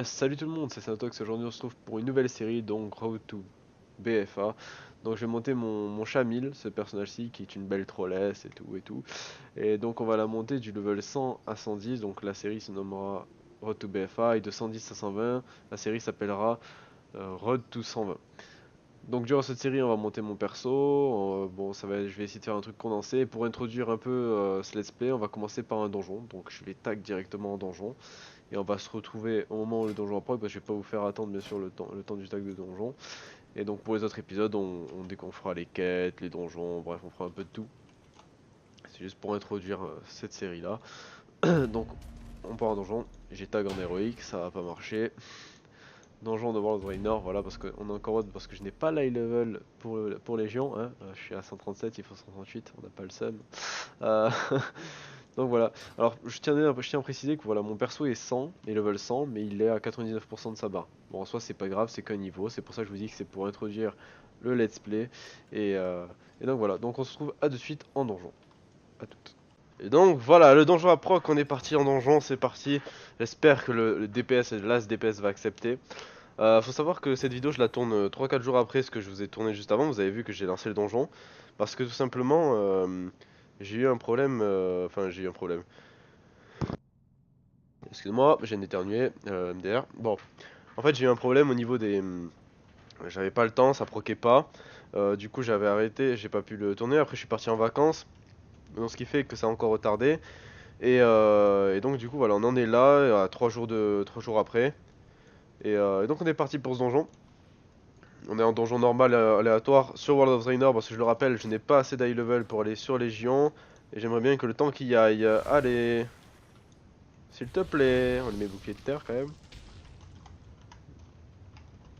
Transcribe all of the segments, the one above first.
Yes, salut tout le monde, c'est Sanotox. Aujourd'hui on se retrouve pour une nouvelle série, donc Road to BFA. Donc je vais monter mon Chamil, ce personnage-ci qui est une belle trollesse et tout et tout. Et donc on va la monter du level 100 à 110, donc la série se nommera Road to BFA, et de 110 à 120, la série s'appellera Road to 120. Donc durant cette série on va monter mon perso, bon je vais essayer de faire un truc condensé. Pour introduire un peu ce let's play, on va commencer par un donjon, donc je vais tag directement en donjon. Et on va se retrouver au moment où le donjon approche, parce que je vais pas vous faire attendre bien sûr le temps du tag de donjon. Et donc pour les autres épisodes, dès qu'on fera les quêtes, les donjons, bref, on fera un peu de tout. C'est juste pour introduire cette série là. Donc on part en donjon, j'ai tag en héroïque, ça va pas marcher. Donjon de World Rainer, voilà, parce qu'on est encore mode, parce que je n'ai pas l'high level pour Légion, hein. Je suis à 137, il faut 138, on n'a pas le seum. Euh, Donc voilà, alors je tiens à préciser que voilà, mon perso est 100, et level 100, mais il est à 99% de sa barre. Bon, en soi c'est pas grave, c'est qu'un niveau, c'est pour ça que je vous dis que c'est pour introduire le let's play. Et, euh, et donc voilà, donc on se retrouve à de suite en donjon. À toutes. Et donc voilà, le donjon à proc, on est parti en donjon, c'est parti. J'espère que le DPS et le last DPS va accepter. Faut savoir que cette vidéo je la tourne 3-4 jours après ce que je vous ai tourné juste avant. Vous avez vu que j'ai lancé le donjon. Parce que tout simplement, j'ai eu un problème. Enfin, j'ai eu un problème. Excuse-moi, j'ai éternué, MDR. Bon, en fait j'ai eu un problème au niveau des... J'avais pas le temps, ça proquait pas. Du coup j'avais arrêté, j'ai pas pu le tourner. Après je suis parti en vacances. Donc ce qui fait que ça a encore retardé. Et donc du coup voilà, on en est là, à 3 jours après. Et donc on est parti pour ce donjon. On est en donjon normal aléatoire sur World of Draenor, parce que je le rappelle, je n'ai pas assez d'high level pour aller sur Légion. Et j'aimerais bien que le temps qu'il y aille... Allez, s'il te plaît, on met bouclier de terre quand même.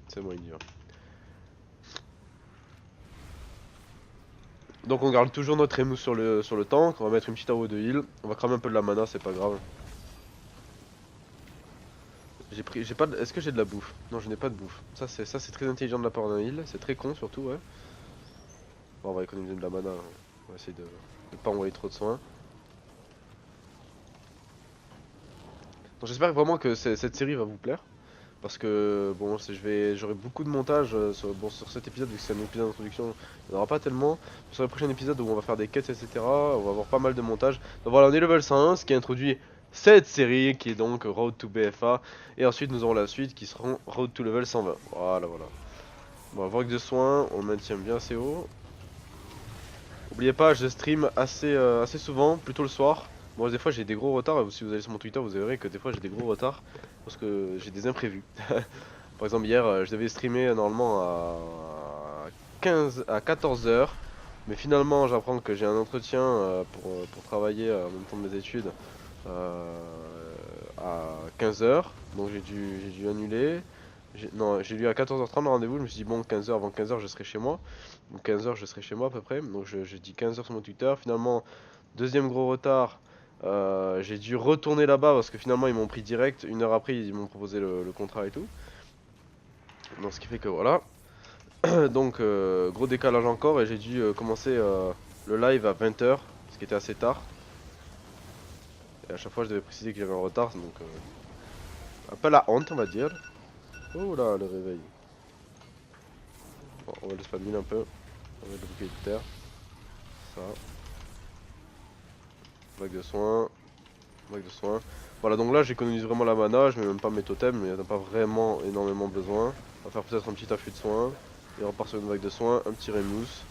C'est moins dur. Donc on garde toujours notre émousse sur le tank, on va mettre une petite arrow de heal, on va cramer un peu de la mana, c'est pas grave. J'ai pas Est-ce que j'ai de la bouffe? Non, je n'ai pas de bouffe. Ça c'est très intelligent de la part d'un heal, c'est très con surtout, ouais. Bon, on va économiser de la mana, hein. On va essayer de pas envoyer trop de soins. Donc j'espère vraiment que cette série va vous plaire. Parce que bon, j'aurai beaucoup de montage sur cet épisode, vu que c'est un épisode d'introduction, il n'y en aura pas tellement. Sur le prochain épisode où on va faire des quêtes, etc., on va avoir pas mal de montage. Donc voilà, on est level 101, ce qui introduit cette série qui est donc Road to BFA. Et ensuite nous aurons la suite qui seront Road to level 120. Voilà, voilà. Bon, vague de soins, on maintient bien assez haut. N'oubliez pas, je stream assez souvent, plutôt le soir. Bon, des fois j'ai des gros retards, si vous allez sur mon Twitter, vous verrez que des fois j'ai des gros retards, parce que j'ai des imprévus. Par exemple, hier, je devais streamer normalement à 14 heures, mais finalement j'apprends que j'ai un entretien pour travailler en même temps de mes études à 15 heures, donc j'ai dû annuler. Non, j'ai lu à 14h30 le rendez-vous, je me suis dit bon, 15 heures avant 15 heures je serai chez moi. Donc 15 heures je serai chez moi à peu près, donc j'ai dit 15 heures sur mon Twitter. Finalement, deuxième gros retard, j'ai dû retourner là-bas parce que finalement ils m'ont pris direct. Une heure après ils m'ont proposé le contrat et tout. Donc ce qui fait que voilà. Donc gros décalage encore, et j'ai dû commencer le live à 20 heures, ce qui était assez tard. Et à chaque fois je devais préciser que j'avais un retard, donc un peu la honte on va dire. Oh là, le réveil. Bon, on va le spaminer un peu. On va le bouclier de terre. Ça. Vague de soins. Vague de soins. Voilà, donc là j'économise vraiment la mana. Je mets même pas mes totems, mais il n'y en a pas vraiment énormément besoin. On va faire peut-être un petit affût de soins. Et on repart sur une vague de soins. Un petit remousse.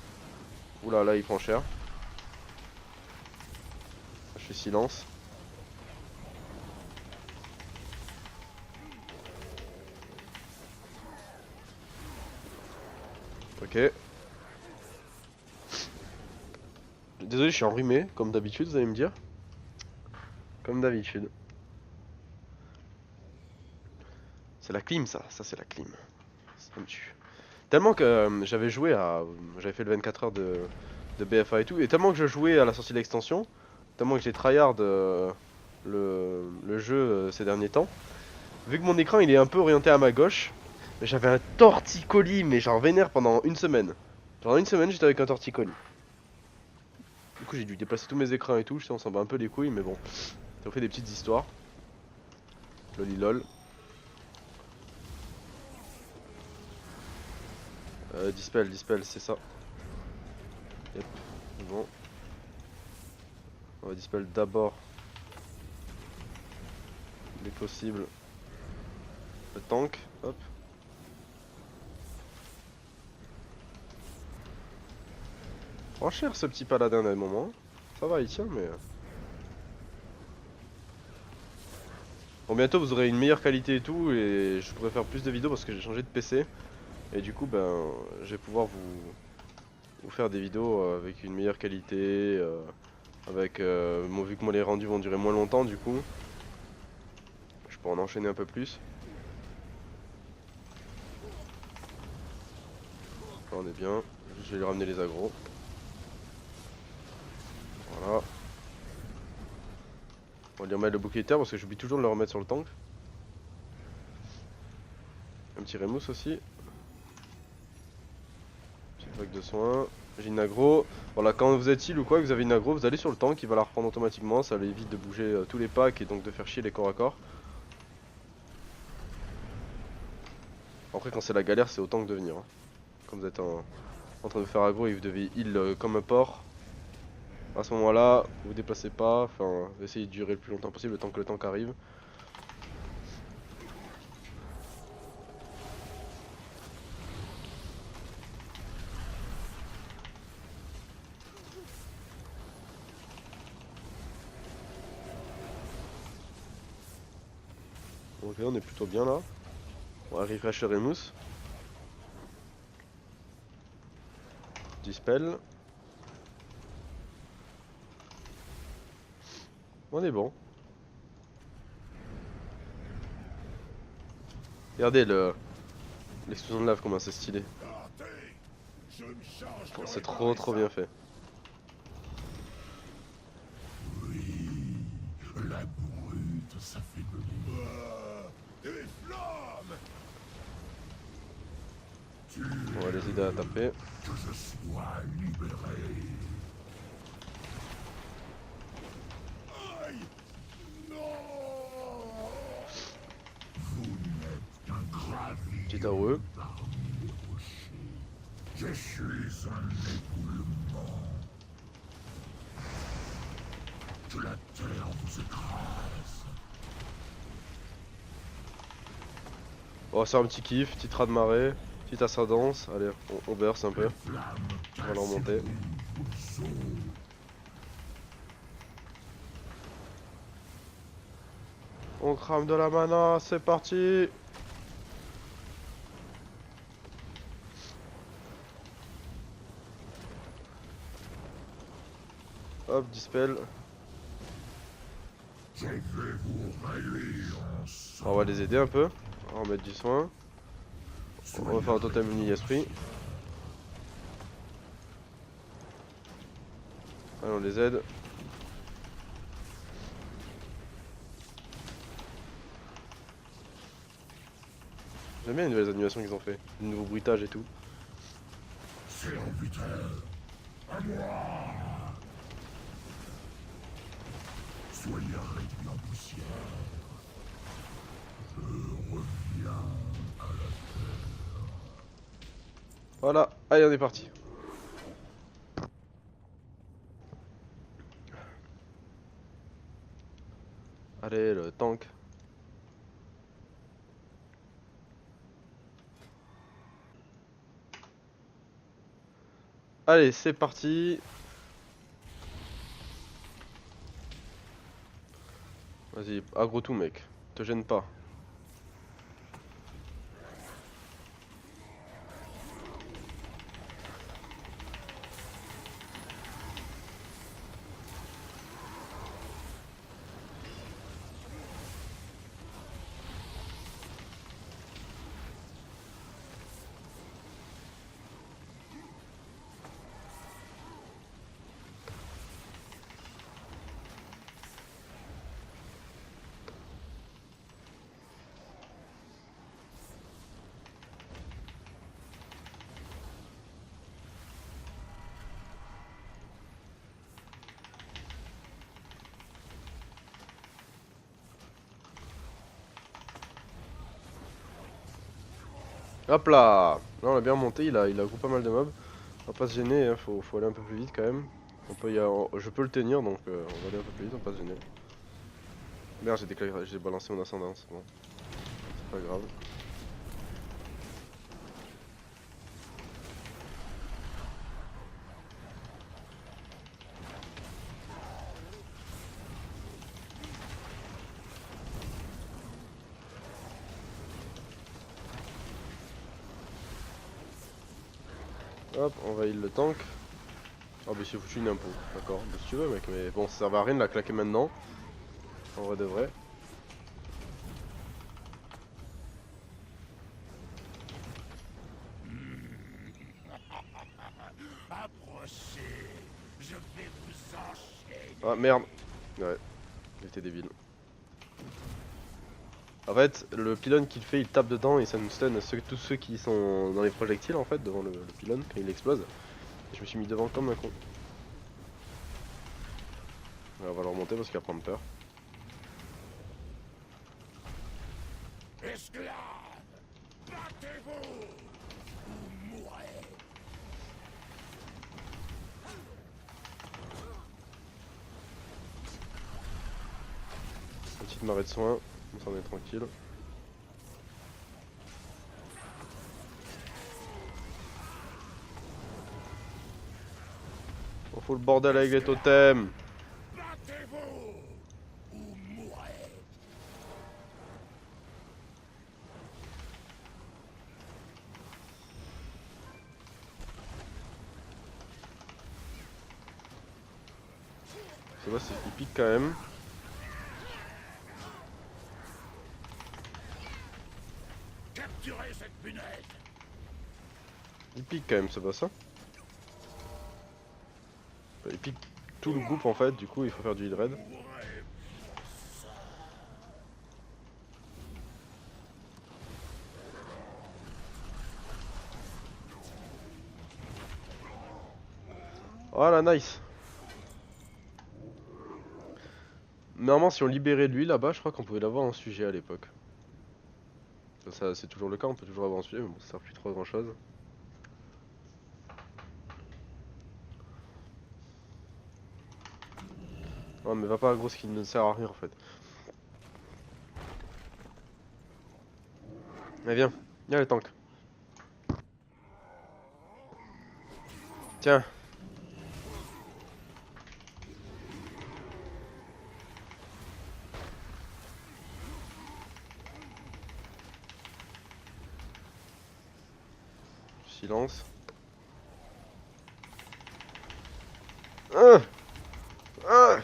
Oula, là il prend cher. Je fais silence. Ok. Désolé, je suis enrhumé, comme d'habitude, vous allez me dire. Comme d'habitude. C'est la clim, ça c'est la clim. Ça me tue. Tellement que j'avais fait le 24 heures de BFA et tout, et tellement que je jouais à la sortie de l'extension, tellement que j'ai tryhard le jeu ces derniers temps. Vu que mon écran il est un peu orienté à ma gauche, j'avais un torticolis, mais genre vénère pendant une semaine. Pendant une semaine j'étais avec un torticolis. Du coup j'ai dû déplacer tous mes écrans et tout, je sais on s'en bat un peu les couilles, mais bon, ça vous fait des petites histoires. Lolilol. Dispel, dispel, c'est ça. Yep, bon. On va dispel d'abord, dès que possible, le tank. Hop. Prend cher ce petit paladin à un moment. Ça va, il tient, mais. Bon, bientôt vous aurez une meilleure qualité et tout, et je pourrai faire plus de vidéos parce que j'ai changé de PC. Et du coup, ben, je vais pouvoir vous faire des vidéos avec une meilleure qualité, avec, vu que moi les rendus vont durer moins longtemps, du coup, je pourrai en enchaîner un peu plus. Là, on est bien. Je vais lui ramener les agros. Voilà. On va lui remettre le bouclier de terre parce que j'oublie toujours de le remettre sur le tank. Un petit Remus aussi. Petite vague de soins. J'ai une aggro. Voilà, quand vous êtes heal ou quoi, que vous avez une aggro, vous allez sur le tank, il va la reprendre automatiquement. Ça évite de bouger tous les packs et donc de faire chier les corps à corps. Après, quand c'est la galère, c'est autant que de venir. Hein. Quand vous êtes en train de faire aggro et vous devez heal comme un porc, à ce moment-là, vous vous déplacez pas. Enfin, essayez de durer le plus longtemps possible le temps que le tank arrive. Ok, on est plutôt bien là. On va refresh le Remus. Dispel. On est bon. Regardez l'explosion de lave, comment c'est stylé. Oh, c'est trop bien fait. La brute s'affaiblit. Des flammes. On va les aider à taper. Que je sois libéré. Aïe. Non. Vous n'êtes qu'un gravier Petit AOE. parmi les rochers. Je suis un éboulement. Que la terre vous écrase. On va faire un petit kiff, petit raz de marée, petite ascendance. Allez, on burst un peu. On va le remonter. On crame de la mana, c'est parti. Hop, dispel. Je vais vous râler On va les aider un peu. On va remettre du soin. On va faire un totem uni-esprit. Allez, on les aide. J'aime bien les nouvelles animations qu'ils ont fait. Le nouveau bruitage et tout. Serviteur, à moi. Soyez réduits en poussière. Je reviens à la terre. Voilà, allez, on est parti. Allez, le tank. Allez, c'est parti. Vas-y, aggro tout, mec. Te gêne pas. Hop là! Là on a bien monté, il a gros pas mal de mobs. On va pas se gêner, hein, faut aller un peu plus vite quand même. Je peux le tenir donc on va aller un peu plus vite, on va pas se gêner. Merde, j'ai balancé mon ascendant, c'est bon. C'est pas grave. Hop, on va heal le tank. Oh mais c'est foutu une impôt, d'accord, bah, si tu veux mec, mais bon ça servait à rien de la claquer maintenant. En vrai de vrai. Approchez, je vais vous enchaîner. Ah merde. Ouais, j'étais débile. En fait, le pylône qu'il fait, il tape dedans et ça nous stun tous ceux qui sont dans les projectiles en fait, devant le pylône quand il explose. Et je me suis mis devant comme un con. Ouais, on va le remonter parce qu'il va prendre peur. Esclaves, battez-vous ou mourrez. Une petite marée de soins, on s'en est tranquille. On fout le bordel avec les totems. Battez-vous ou mourrez. Ça va, il pique quand même. Capturez cette punaise. Il pique quand même ce boss, hein. Il pique tout le groupe en fait, du coup il faut faire du heal raid. Voilà, nice. Normalement si on libérait lui là-bas, je crois qu'on pouvait l'avoir en sujet à l'époque. Ça c'est toujours le cas, on peut toujours avoir en sujet, mais bon ça sert plus trop à grand chose. Non mais va pas gros, ce qui ne sert à rien en fait. Mais viens, viens les tanks. Tiens. Silence. Ah, ah.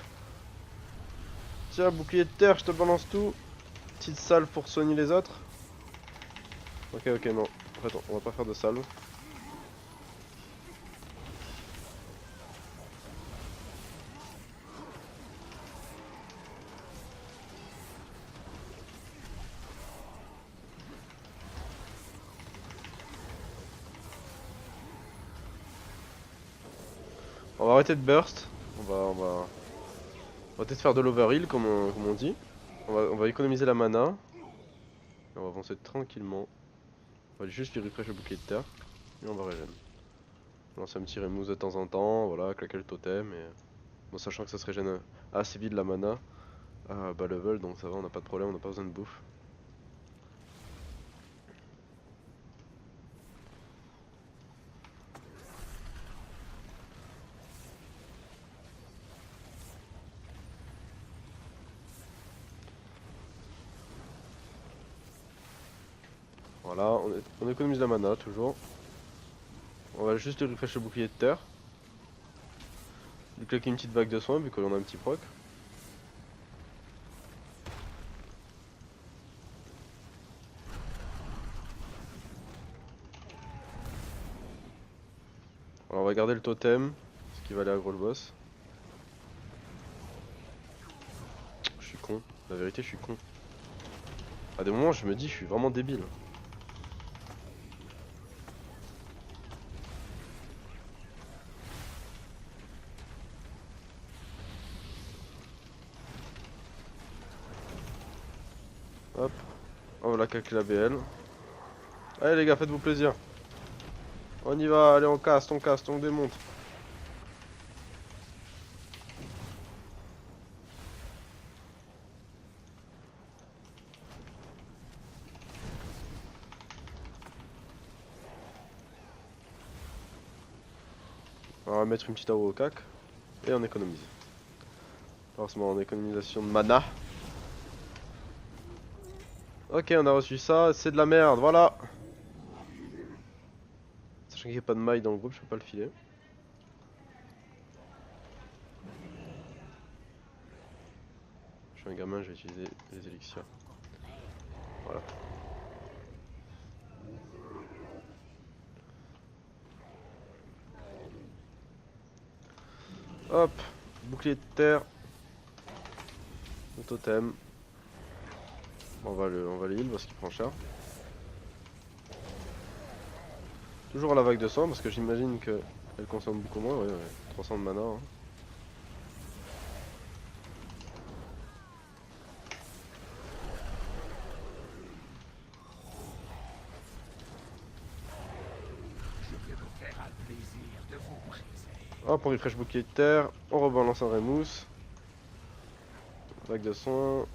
Tiens, bouclier de terre, je te balance tout. Petite salve pour soigner les autres. Ok, ok, non. En fait, on va pas faire de salve. On va arrêter de burst. On va peut-être faire de l'overheal comme on dit. On va économiser la mana. Et on va avancer tranquillement. On va juste lui refresh le bouclier de terre. Et on va régène. On lance un petit remove de temps en temps. Voilà, claquer le totem. Et... Bon, sachant que ça se régène assez vite la mana. À bas level, donc ça va, on n'a pas de problème, on n'a pas besoin de bouffe. Voilà, on économise la mana toujours. On va juste refresh le bouclier de terre. Lui claquer une petite vague de soins vu qu'on a un petit proc. Alors on va garder le totem, ce qui va aller à gros le boss. Je suis con, la vérité je suis con. À des moments je me dis je suis vraiment débile. Hop, on va la claquer la BL. Allez les gars, faites-vous plaisir. On y va, allez on casse, on démonte. On va mettre une petite AO au cac. Et on économise. Forcément en économisation de mana. Ok, on a reçu ça, c'est de la merde, voilà. Sachant qu'il n'y a pas de maille dans le groupe, je peux pas le filer. Je suis un gamin, je vais utiliser les élixirs. Voilà. Hop, bouclier de terre. Le totem. On va le heal parce qu'il prend cher. Toujours à la vague de sang parce que j'imagine qu'elle consomme beaucoup moins. Ouais, 300 de mana. Hein. Hop, on refresh bouclier de terre. On rebalance un Remousse. Vague de soin.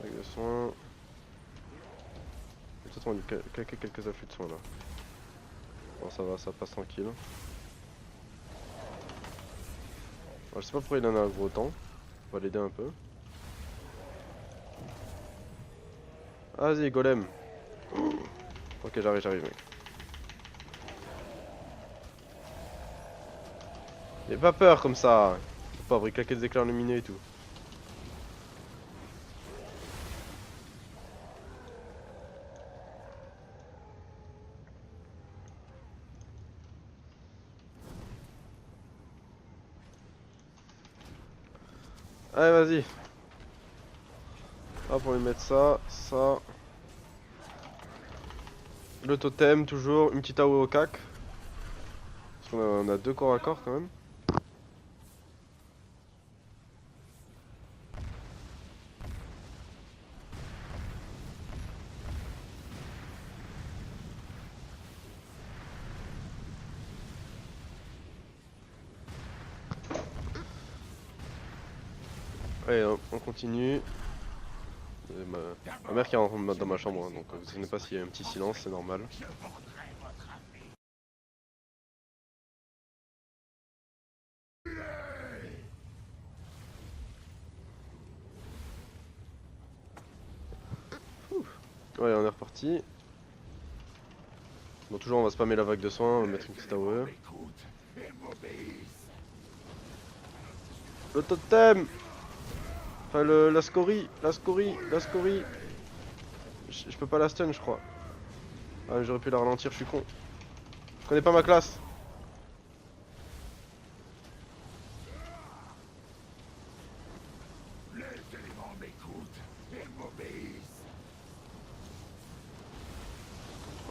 Vague de soin. Peut-être on va lui claquer quelques afflux de soins là. Bon, ça va, ça passe tranquille. Alors, je sais pas pourquoi il en a un gros temps. On va l'aider un peu. Vas-y, golem. Ok, j'arrive, mec. N'aie pas peur comme ça. Le pauvre, il claquait des éclairs lumineux et tout. Allez, vas-y. Hop, on va lui mettre ça, ça. Le totem, toujours. Une petite AOE au cac. Parce qu'on a deux corps à corps quand même. Allez, on continue. Ma mère qui rentre dans ma chambre, hein, donc vous inquiétez pas s'il y a un petit silence, c'est normal. Ouais, on est reparti. Bon, toujours on va spammer la vague de soins, on va mettre une petite AOE. Le totem. Enfin, la scorie. Je peux pas la stun, je crois. Ah, j'aurais pu la ralentir, je suis con. Je connais pas ma classe.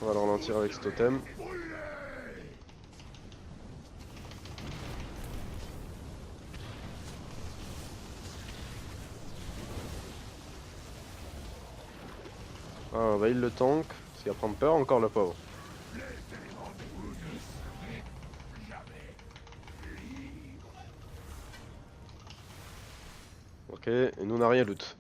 On va le ralentir avec ce totem. Ah, on va heal le tank, parce qu'il va prendre peur encore le pauvre. Ok, et nous on n'a rien loot.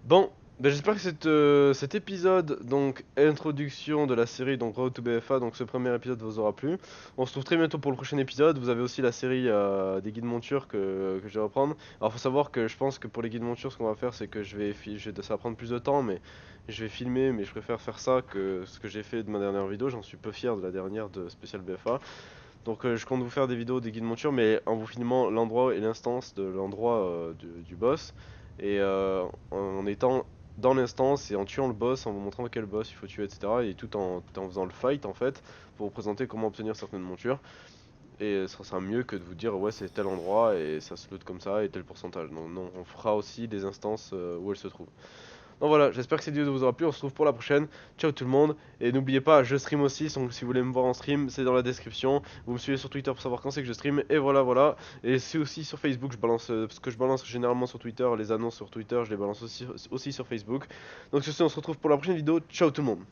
Bon, ben j'espère que cet épisode, donc introduction de la série donc Road to BFA, donc ce premier épisode vous aura plu. On se retrouve très bientôt pour le prochain épisode. Vous avez aussi la série des guides montures que je vais reprendre. Alors faut savoir que je pense que pour les guides montures, ce qu'on va faire, c'est que ça va prendre plus de temps, mais je vais filmer, mais je préfère faire ça que ce que j'ai fait de ma dernière vidéo. J'en suis peu fier de la dernière de spécial BFA. Donc je compte vous faire des vidéos des guides montures, mais en vous filmant l'endroit et l'instance de l'endroit du boss. Et en étant dans l'instance et en tuant le boss, en vous montrant quel boss il faut tuer, etc. Et tout en faisant le fight en fait, pour vous présenter comment obtenir certaines montures. Et ça sera mieux que de vous dire ouais c'est tel endroit et ça se loot comme ça et tel pourcentage. Non, non, on fera aussi des instances où elles se trouvent. Donc voilà, j'espère que cette vidéo vous aura plu, on se retrouve pour la prochaine. Ciao tout le monde, et n'oubliez pas, je stream aussi, donc si vous voulez me voir en stream, c'est dans la description. Vous me suivez sur Twitter pour savoir quand c'est que je stream, et voilà. Et c'est aussi sur Facebook, je balance, parce que je balance généralement sur Twitter, les annonces sur Twitter, je les balance aussi sur Facebook. Donc sur ce, on se retrouve pour la prochaine vidéo, ciao tout le monde.